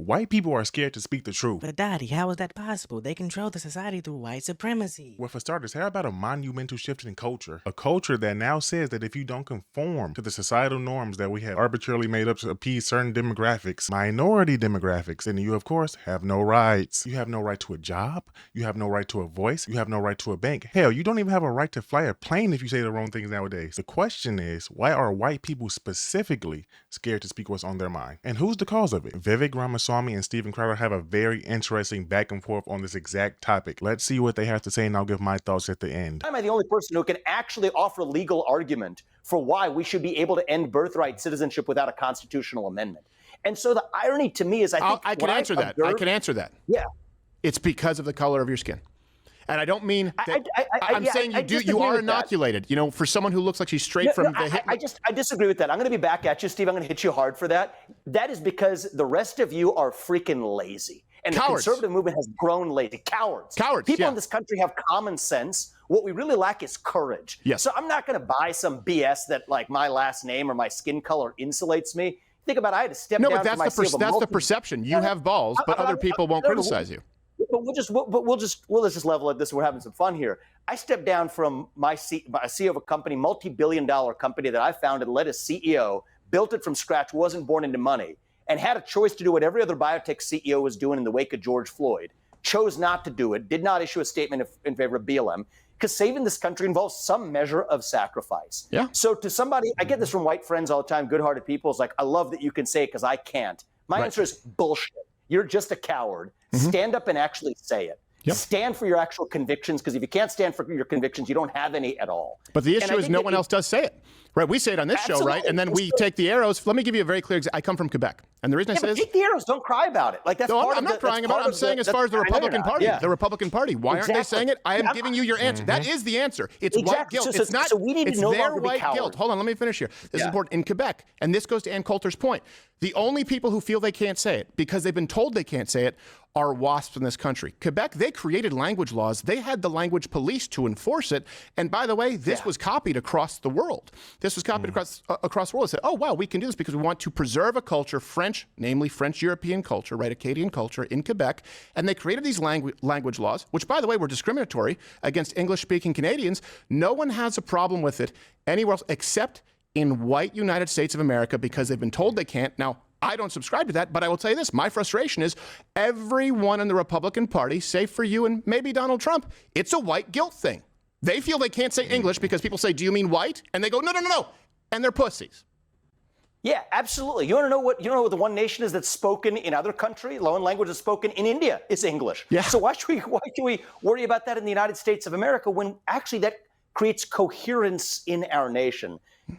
white people are scared to speak the truth. But Daddy, how is that possible? They control the society through white supremacy. Well, for starters, how about a monumental shift in culture? A culture that now says that if you don't conform to the societal norms that we have arbitrarily made up to appease certain demographics, minority demographics, then you, of course, have no rights. You have no right to a job. You have no right to a voice. You have no right to a bank. Hell, you don't even have a right to fly a plane if you say the wrong things nowadays. The question is, why are white people specifically scared to speak what's on their mind? And who's the cause of it? Vivek Ramaswamy and Steven Crowder have a very interesting back and forth on this exact topic. Let's see what they have to say, and I'll give my thoughts at the end. Am I the only person who can actually offer a legal argument for why we should be able to end birthright citizenship without a constitutional amendment? And so the irony to me is I can answer that. Yeah. It's because of the color of your skin. And I don't mean that I'm saying you disagree are with inoculated. That. You know, for someone who looks like she's straight from the hip. I disagree with that. I'm going to be back at you, Steve. I'm going to hit you hard for that. That is because the rest of you are freaking lazy. And cowards. The conservative movement has grown lazy. Cowards. People in this country have common sense. What we really lack is courage. Yes. So I'm not going to buy some BS that like my last name or my skin color insulates me. Think about it. I had to step down from my that's the perception. You have balls, but other people won't criticize you. But we'll just level at this. We're having some fun here. I stepped down from my CEO of a company, multi-billion-dollar company that I founded, led as CEO, built it from scratch, wasn't born into money, and had a choice to do what every other biotech CEO was doing in the wake of George Floyd. Chose not to do it. Did not issue a statement in favor of BLM because saving this country involves some measure of sacrifice. Yeah. So to somebody, I get this from white friends all the time, good-hearted people. It's like, I love that you can say it because I can't. My answer is bullshit. You're just a coward. Stand up and actually say it. Yep. Stand for your actual convictions, because if you can't stand for your convictions, you don't have any at all. But the issue is no one else does say it. Right? We say it on this show, right? And then we take the arrows. Let me give you a very clear example. I come from Quebec. And the reason I say this... take the arrows. Don't cry about it. Like, that's no, part I'm not crying about it. I'm saying as far as the Republican Party. Yeah. The Republican Party. Why aren't they saying it? I am giving you your answer. That is the answer. It's white guilt. It's not... So we need to no longer be white guilt. Hold on. Let me finish here. This is important. In Quebec, and this goes to Ann Coulter's point, the only people who feel they can't say it, because they've been told they can't say it, are WASPs in this country. Quebec, they created language laws. They had the language police to enforce it. And by the way, this was copied across the world. This was copied across the world. They said, oh, wow, we can do this because we want to preserve a culture, French, namely French European culture, right, Acadian culture in Quebec. And they created these language laws, which, by the way, were discriminatory against English-speaking Canadians. No one has a problem with it anywhere else except in white United States of America because they've been told they can't. Now, I don't subscribe to that, but I will tell you this. My frustration is everyone in the Republican Party, save for you and maybe Donald Trump, it's a white guilt thing. They feel they can't say English because people say, do you mean white? And they go, no. And they're pussies. Yeah, absolutely. You want to know what the one nation is that's spoken in other countries? Loan language is spoken in India. It's English. Yeah. So why should we worry about that in the United States of America when actually that creates coherence in our nation?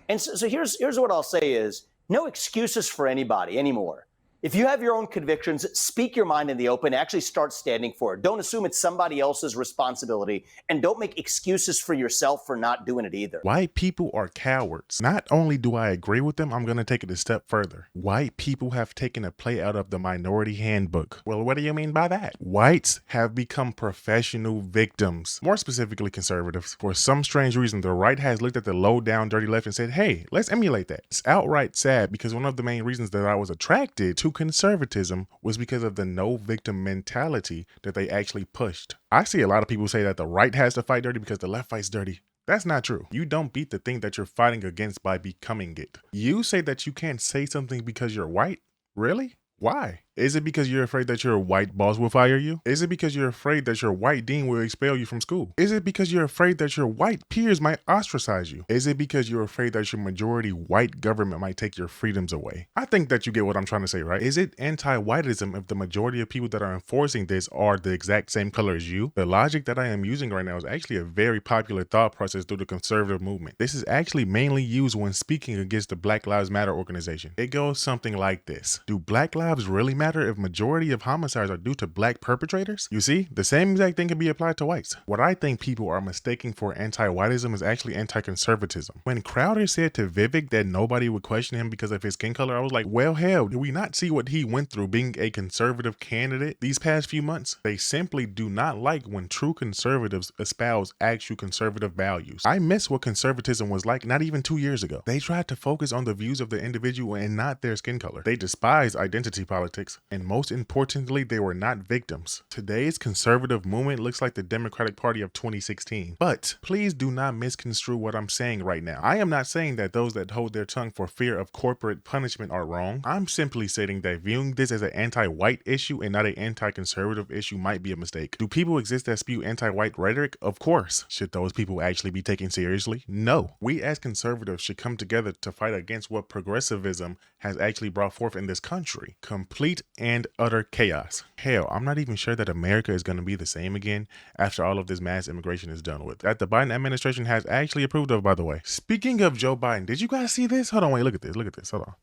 And so here's what I'll say is, no excuses for anybody anymore. If you have your own convictions, speak your mind in the open, actually start standing for it. Don't assume it's somebody else's responsibility, and don't make excuses for yourself for not doing it either. White people are cowards. Not only do I agree with them, I'm going to take it a step further. White people have taken a play out of the minority handbook. Well, what do you mean by that? Whites have become professional victims, more specifically conservatives. For some strange reason, the right has looked at the low down, dirty left and said, hey, let's emulate that. It's outright sad because one of the main reasons that I was attracted to conservatism was because of the no victim mentality that they actually pushed. I see a lot of people say that the right has to fight dirty because the left fights dirty. That's not true. You don't beat the thing that you're fighting against by becoming it. You say that you can't say something because you're white? Really? Why? Is it because you're afraid that your white boss will fire you? Is it because you're afraid that your white dean will expel you from school? Is it because you're afraid that your white peers might ostracize you? Is it because you're afraid that your majority white government might take your freedoms away? I think that you get what I'm trying to say, right? Is it anti-whiteism if the majority of people that are enforcing this are the exact same color as you? The logic that I am using right now is actually a very popular thought process through the conservative movement. This is actually mainly used when speaking against the Black Lives Matter organization. It goes something like this. Do Black lives really matter if majority of homicides are due to black perpetrators? You see, the same exact thing can be applied to whites. What I think people are mistaking for anti-whiteism is actually anti-conservatism. When Crowder said to Vivek that nobody would question him because of his skin color, I was like, well, hell, do we not see what he went through being a conservative candidate these past few months? They simply do not like when true conservatives espouse actual conservative values. I miss what conservatism was like not even 2 years ago. They tried to focus on the views of the individual and not their skin color. They despise identity politics. victims. And most importantly, they were not victims. Today's conservative movement looks like the Democratic Party of 2016. But please do not misconstrue what I'm saying right now. I am not saying that those that hold their tongue for fear of corporate punishment are wrong. I'm simply stating that viewing this as an anti-white issue and not an anti-conservative issue might be a mistake. Do people exist that spew anti-white rhetoric? Of course. Should those people actually be taken seriously? No. We as conservatives should come together to fight against what progressivism has actually brought forth in this country. Complete and utter chaos. Hell, I'm not even sure that America is going to be the same again after all of this mass immigration is done with. That the Biden administration has actually approved of, by the way. Speaking of Joe Biden, did you guys see this? Hold on, wait, look at this. Look at this. Hold on.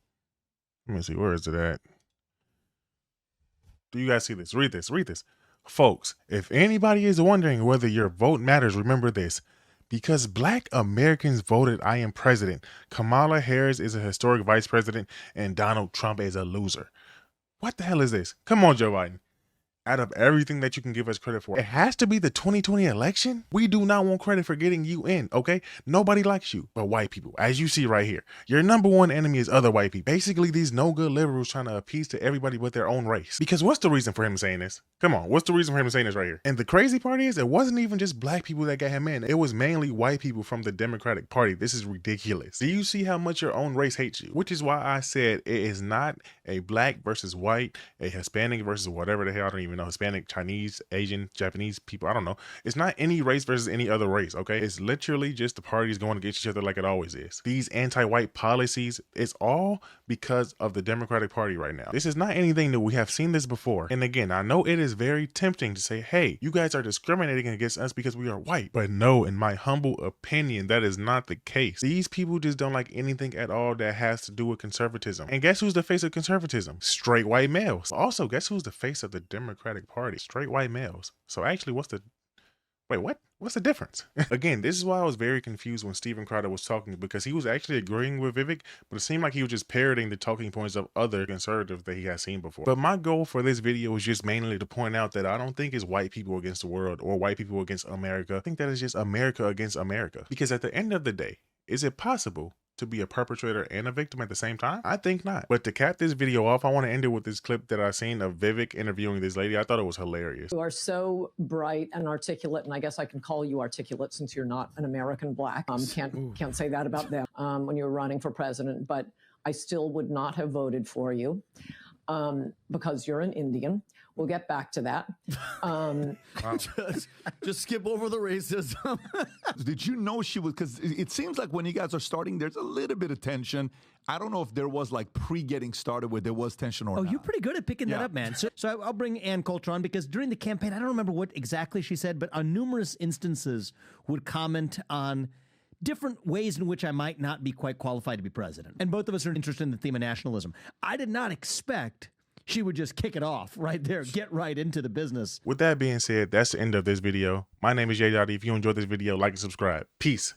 Let me see. Where is it at? Do you guys see this? Read this. Read this. Folks, if anybody is wondering whether your vote matters, remember this. Because Black Americans voted I am president, Kamala Harris is a historic vice president, and Donald Trump is a loser. What the hell is this? Come on, Joe Biden. Out of everything that you can give us credit for, it has to be the 2020 election. We do not want credit for getting you in, okay? Nobody likes you but white people, as you see right here. Your number one enemy is other white people. Basically, these no-good liberals trying to appease to everybody but their own race. Because what's the reason for him saying this? Come on, what's the reason for him saying this right here? And the crazy part is, it wasn't even just black people that got him in. It was mainly white people from the Democratic Party. This is ridiculous. Do you see how much your own race hates you? Which is why I said it is not a black versus white, a Hispanic versus whatever the hell, I don't even know, Hispanic, Chinese, Asian, Japanese people, I don't know. It's not any race versus any other race, okay? It's literally just the parties going against each other like it always is. These anti-white policies, it's all because of the Democratic Party right now. This is not anything new. We have seen this before. And again, I know it is very tempting to say, hey, you guys are discriminating against us because we are white. But no, in my humble opinion, that is not the case. These people just don't like anything at all that has to do with conservatism. And guess who's the face of conservatism? Straight white males. Also, guess who's the face of the Democratic Party? Straight white males. So actually, what's the difference? Again, this is why I was very confused when Steven Crowder was talking, because he was actually agreeing with Vivek, but it seemed like he was just parroting the talking points of other conservatives that he has seen before. But my goal for this video is just mainly to point out that I don't think it's white people against the world or white people against America. I think that is just America against America. Because at the end of the day, is it possible to be a perpetrator and a victim at the same time? I think not. But to cap this video off, I want to end it with this clip that I seen of Vivek interviewing this lady. I thought it was hilarious. You are so bright and articulate, and I guess I can call you articulate since you're not an American black. Can't say that about them when you were running for president, but I still would not have voted for you because you're an Indian. We'll get back to that. Just skip over the racism. Did you know she was, because it seems like when you guys are starting, there's a little bit of tension. I don't know if there was like pre-getting started where there was tension or not. Oh, you're pretty good at picking that up, man. So I'll bring Ann Coulter on, because during the campaign, I don't remember what exactly she said, but on numerous instances would comment on different ways in which I might not be quite qualified to be president. And both of us are interested in the theme of nationalism. I did not expect she would just kick it off right there, get right into the business. With that being said, that's the end of this video. My name is Jay Dottie. If you enjoyed this video, like and subscribe. Peace.